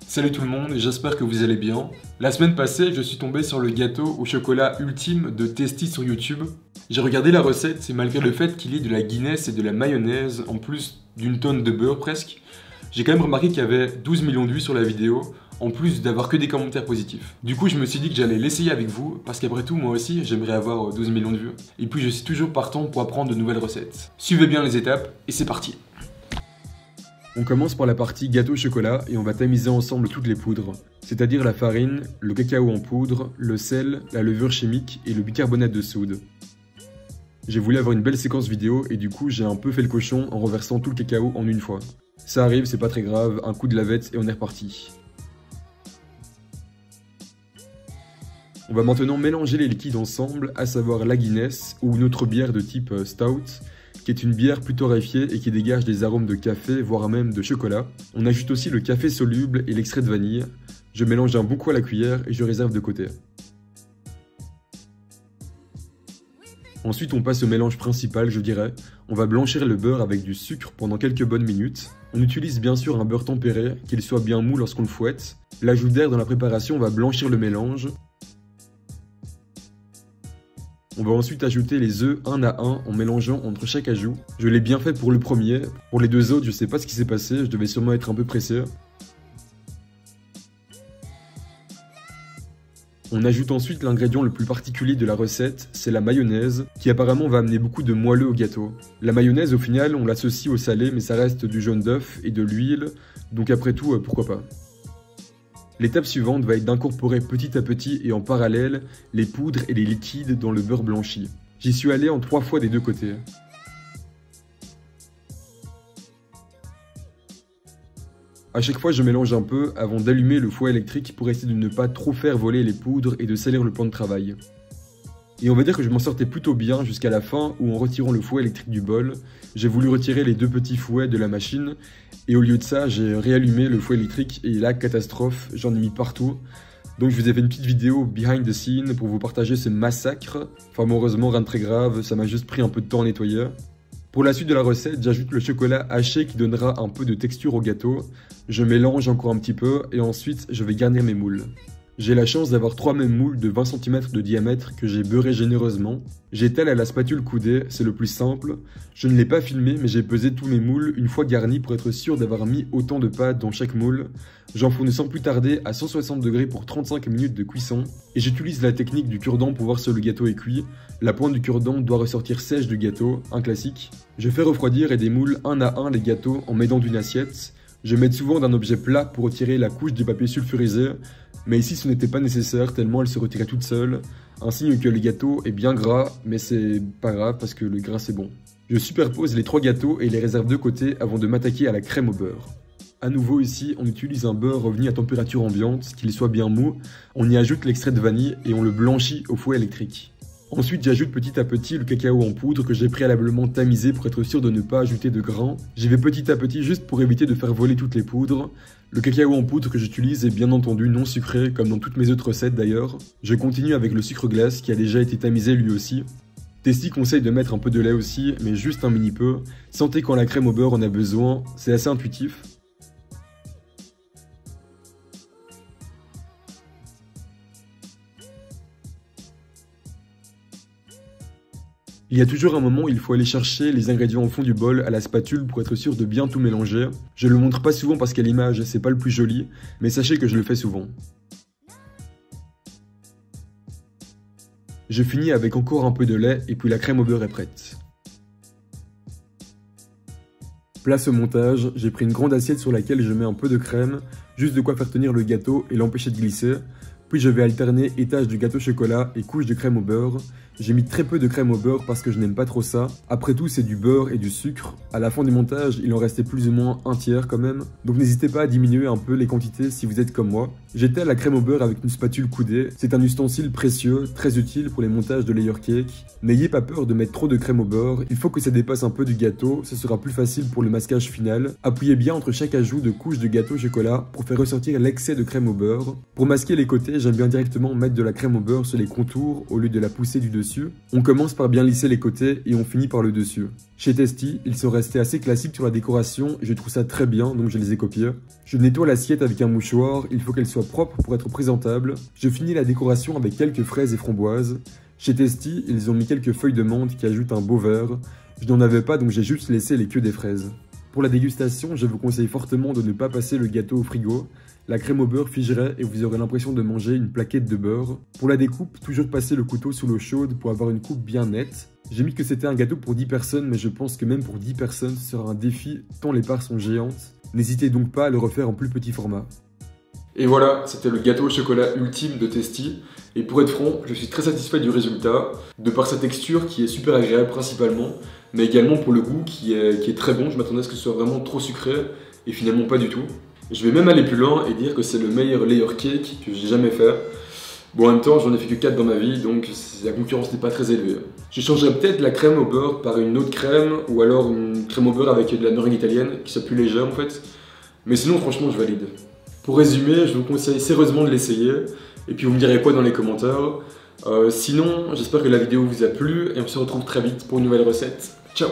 Salut tout le monde, j'espère que vous allez bien. La semaine passée, je suis tombé sur le gâteau au chocolat ultime de Tasty sur YouTube. J'ai regardé la recette et malgré le fait qu'il y ait de la Guinness et de la mayonnaise, en plus d'une tonne de beurre presque, j'ai quand même remarqué qu'il y avait 12 millions de vues sur la vidéo, en plus d'avoir que des commentaires positifs. Du coup, je me suis dit que j'allais l'essayer avec vous, parce qu'après tout, moi aussi, j'aimerais avoir 12 millions de vues. Et puis, je suis toujours partant pour apprendre de nouvelles recettes. Suivez bien les étapes, et c'est parti! On commence par la partie gâteau au chocolat et on va tamiser ensemble toutes les poudres, c'est-à-dire la farine, le cacao en poudre, le sel, la levure chimique et le bicarbonate de soude. J'ai voulu avoir une belle séquence vidéo et du coup j'ai un peu fait le cochon en reversant tout le cacao en une fois. Ça arrive, c'est pas très grave, un coup de lavette et on est reparti. On va maintenant mélanger les liquides ensemble, à savoir la Guinness ou une autre bière de type Stout, qui est une bière plutôt raréfiée et qui dégage des arômes de café, voire même de chocolat. On ajoute aussi le café soluble et l'extrait de vanille. Je mélange un bon coup à la cuillère et je réserve de côté. Ensuite, on passe au mélange principal, je dirais. On va blanchir le beurre avec du sucre pendant quelques bonnes minutes. On utilise bien sûr un beurre tempéré, qu'il soit bien mou lorsqu'on le fouette. L'ajout d'air dans la préparation va blanchir le mélange. On va ensuite ajouter les œufs un à un en mélangeant entre chaque ajout. Je l'ai bien fait pour le premier. Pour les deux autres, je sais pas ce qui s'est passé, je devais sûrement être un peu pressé. On ajoute ensuite l'ingrédient le plus particulier de la recette, c'est la mayonnaise, qui apparemment va amener beaucoup de moelleux au gâteau. La mayonnaise, au final, on l'associe au salé, mais ça reste du jaune d'œuf et de l'huile, donc après tout, pourquoi pas. L'étape suivante va être d'incorporer petit à petit et en parallèle les poudres et les liquides dans le beurre blanchi. J'y suis allé en 3 fois des deux côtés. A chaque fois je mélange un peu avant d'allumer le fouet électrique pour essayer de ne pas trop faire voler les poudres et de salir le plan de travail. Et on va dire que je m'en sortais plutôt bien jusqu'à la fin où en retirant le fouet électrique du bol, j'ai voulu retirer les deux petits fouets de la machine et au lieu de ça j'ai réallumé le fouet électrique et là catastrophe, j'en ai mis partout. Donc je vous ai fait une petite vidéo behind the scene pour vous partager ce massacre. Enfin heureusement rien de très grave, ça m'a juste pris un peu de temps à nettoyer. Pour la suite de la recette, j'ajoute le chocolat haché qui donnera un peu de texture au gâteau. Je mélange encore un petit peu et ensuite je vais garnir mes moules. J'ai la chance d'avoir 3 mêmes moules de 20 cm de diamètre que j'ai beurré généreusement. J'étale à la spatule coudée, c'est le plus simple. Je ne l'ai pas filmé mais j'ai pesé tous mes moules une fois garnis pour être sûr d'avoir mis autant de pâte dans chaque moule. J'enfourne sans plus tarder à 160 degrés pour 35 minutes de cuisson. Et j'utilise la technique du cure-dent pour voir si le gâteau est cuit. La pointe du cure-dent doit ressortir sèche du gâteau, un classique. Je fais refroidir et démoule un à un les gâteaux en m'aidant d'une assiette. Je m'aide souvent d'un objet plat pour retirer la couche de papier sulfurisé, mais ici ce n'était pas nécessaire tellement elle se retirait toute seule, un signe que le gâteau est bien gras, mais c'est pas grave parce que le gras c'est bon. Je superpose les 3 gâteaux et les réserve de côté avant de m'attaquer à la crème au beurre. A nouveau ici, on utilise un beurre revenu à température ambiante, qu'il soit bien mou, on y ajoute l'extrait de vanille et on le blanchit au fouet électrique. Ensuite, j'ajoute petit à petit le cacao en poudre que j'ai préalablement tamisé pour être sûr de ne pas ajouter de grains. J'y vais petit à petit juste pour éviter de faire voler toutes les poudres. Le cacao en poudre que j'utilise est bien entendu non sucré, comme dans toutes mes autres recettes d'ailleurs. Je continue avec le sucre glace qui a déjà été tamisé lui aussi. Tasty conseille de mettre un peu de lait aussi, mais juste un mini peu. Sentez quand la crème au beurre en a besoin, c'est assez intuitif. Il y a toujours un moment où il faut aller chercher les ingrédients au fond du bol à la spatule pour être sûr de bien tout mélanger. Je le montre pas souvent parce qu'à l'image c'est pas le plus joli, mais sachez que je le fais souvent. Je finis avec encore un peu de lait et puis la crème au beurre est prête. Place au montage, j'ai pris une grande assiette sur laquelle je mets un peu de crème, juste de quoi faire tenir le gâteau et l'empêcher de glisser. Puis je vais alterner étage de gâteau chocolat et couche de crème au beurre. J'ai mis très peu de crème au beurre parce que je n'aime pas trop ça. Après tout, c'est du beurre et du sucre. À la fin du montage, il en restait plus ou moins un tiers quand même. Donc n'hésitez pas à diminuer un peu les quantités si vous êtes comme moi. J'étale la crème au beurre avec une spatule coudée. C'est un ustensile précieux, très utile pour les montages de layer cake. N'ayez pas peur de mettre trop de crème au beurre. Il faut que ça dépasse un peu du gâteau. Ce sera plus facile pour le masquage final. Appuyez bien entre chaque ajout de couche de gâteau chocolat pour faire ressortir l'excès de crème au beurre. Pour masquer les côtés, j'aime bien directement mettre de la crème au beurre sur les contours au lieu de la pousser du dessus. On commence par bien lisser les côtés et on finit par le dessus. Chez Tasty, ils sont restés assez classiques sur la décoration et je trouve ça très bien, donc je les ai copiés. Je nettoie l'assiette avec un mouchoir, il faut qu'elle soit propre pour être présentable. Je finis la décoration avec quelques fraises et framboises. Chez Tasty, ils ont mis quelques feuilles de menthe qui ajoutent un beau vert. Je n'en avais pas, donc j'ai juste laissé les queues des fraises. Pour la dégustation, je vous conseille fortement de ne pas passer le gâteau au frigo. La crème au beurre figerait et vous aurez l'impression de manger une plaquette de beurre. Pour la découpe, toujours passer le couteau sous l'eau chaude pour avoir une coupe bien nette. J'ai mis que c'était un gâteau pour 10 personnes, mais je pense que même pour 10 personnes, ce sera un défi tant les parts sont géantes. N'hésitez donc pas à le refaire en plus petit format. Et voilà, c'était le gâteau au chocolat ultime de Tasty. Et pour être franc, je suis très satisfait du résultat, de par sa texture qui est super agréable principalement, mais également pour le goût qui est très bon. Je m'attendais à ce que ce soit vraiment trop sucré, et finalement pas du tout. Je vais même aller plus loin et dire que c'est le meilleur layer cake que j'ai jamais fait. Bon, en même temps, j'en ai fait que 4 dans ma vie, donc la concurrence n'est pas très élevée. Je changerais peut-être la crème au beurre par une autre crème, ou alors une crème au beurre avec de la meringue italienne, qui soit plus légère en fait. Mais sinon, franchement, je valide. Pour résumer, je vous conseille sérieusement de l'essayer, et puis vous me direz quoi dans les commentaires. Sinon, j'espère que la vidéo vous a plu, et on se retrouve très vite pour une nouvelle recette. Ciao!